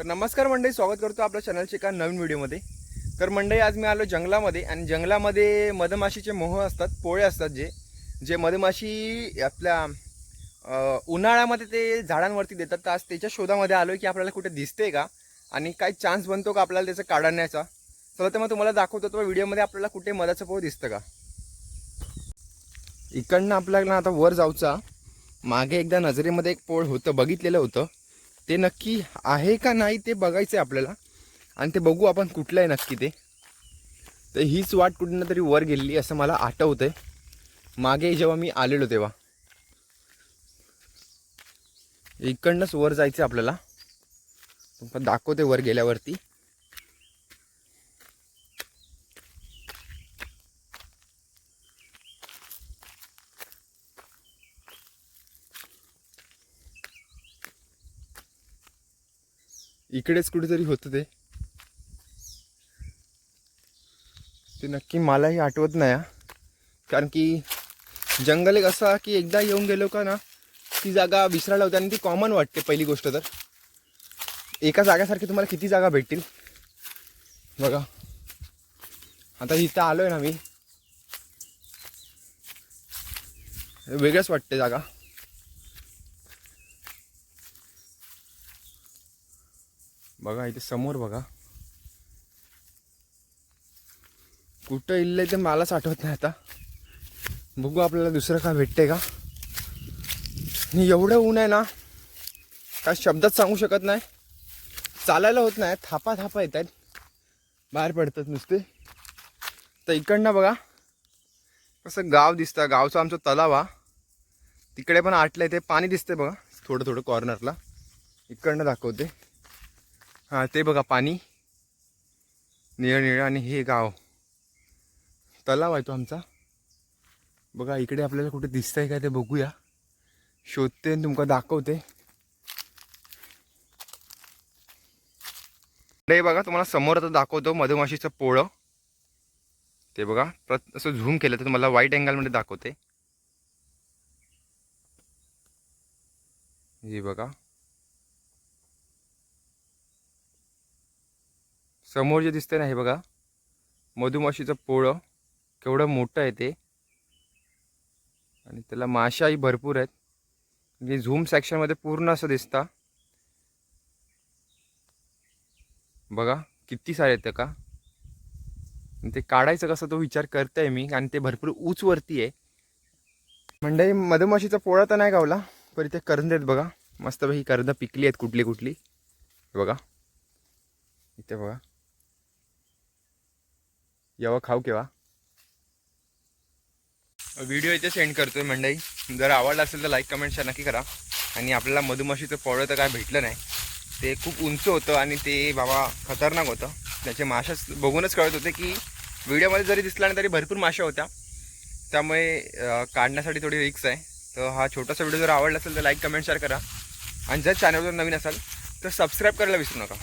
तर नमस्कार मंडळी, स्वागत करतो आपल्या चॅनलच्या एका नवीन व्हिडिओमध्ये। तर मंडळी, आज मी आलो जंगलामध्ये आणि जंगलामध्ये मधमाशीचे मोह असतात, पोळे असतात जे जे मधमाशी आपल्या उन्हाळ्यामध्ये ते झाडांवरती देतात। तर आज त्याच्या शोधामध्ये आलो की आपल्याला कुठे दिसते का आणि काय चान्स बनतो का आपल्याला त्याचं काढण्याचा। चला तर मग तुम्हाला दाखवतो तो व्हिडिओमध्ये आपल्याला कुठे मधाचं पोळ दिसतं का। इकडनं आपल्याला आता वर जाऊचा, मागे एकदा नजरेमध्ये एक पोळ होतं, बघितलेलं होतं। ते नक्की आहे का नाही ते बघायचं आहे आपल्याला आणि ते बघू आपण कुठलं आहे नक्की ते। तर हीच वाट कुठून तरी वर गेली असं मला आठवतंय, मागे जेव्हा मी आलेलो तेव्हा। इकडनंच वर जायचं आपल्याला, तुम्हाला दाखवते वर गेल्यावरती। इकडेच कुठेतरी होतं ते नक्की मलाही आठवत नाही, कारण की जंगल एक असा की एकदा येऊन गेलो का ना ती जागा विसरायला होते आणि ती कॉमन वाटते। पहिली गोष्ट तर एका जाग्यासारखी तुम्हाला किती जागा भेटतील बघा। आता इथं आलोय ना मी, वेगळंच वाटते जागा। बघा इथे समोर बघा, कुठं इल्लंय ते मलाच आठवत नाही आता। बघू आपल्याला दुसरं काय भेटते का। एवढं ऊन आहे ना, काय शब्दात सांगू शकत नाही, चालायला होत नाही, थापा थापा येत आहेत, बाहेर पडतात नुसते। तर इकडनं बघा कसं गाव दिसतं, गावचं आमचं तलाव हा, तिकडे पण आटलंय ते पाणी दिसते बघा थोडं थोडं कॉर्नरला। इकडनं दाखवते, हां ते बघा पाणी निळं निळं, आणि हे गाव तलाव आहे तो आमचा। बघा इकडे आपल्याला कुठे दिसतंय का ते बघूया, शोधते आणि तुमका दाखवते। हे बघा तुम्हाला समोर आता दाखवतो मधमाशीचं पोळं। ते बघा असं झूम केलं तर तुम्हाला वाईट अँगलमध्ये दाखवते। हे बघा समोर जे दिसतंय ना, हे बघा मधुमाशीचं पोळं केवढं मोठं आहे ते, आणि त्याला माशाही भरपूर आहेत। म्हणजे झूम सेक्शनमध्ये पूर्ण असं दिसतं बघा, किती सारे आहेत का। ते काढायचं कसं तो विचार करताय मी, आणि ते भरपूर उंच वरती आहे। मंडळी, मधमाशीचा पोळा तर नाही गावला, पण इथे करंद आहेत बघा, मस्तपैकी करंद पिकली आहेत कुठली कुठली बघा। इथे बघा, यावं खाऊ केव्हा। व्हिडिओ इथे सेंड करतोय मंडळी, जर आवडला असेल तर लाईक कमेंट शेअर नक्की करा। आणि आपल्याला मधुमाशीचं पोळं तर काय भेटलं नाही, ते खूप उंच होतं आणि ते बाबा खतरनाक होतं। त्याचे माशा बघूनच कळत होते की व्हिडिओमध्ये जरी दिसला नाही तरी भरपूर माशा होत्या, त्यामुळे काढण्यासाठी थोडी रिस्क आहे। तर हा छोटासा व्हिडिओ जर आवडला असेल तर लाईक कमेंट शेअर करा, आणि जर चॅनलवर नवीन असाल तर सबस्क्राईब करायला विसरू नका।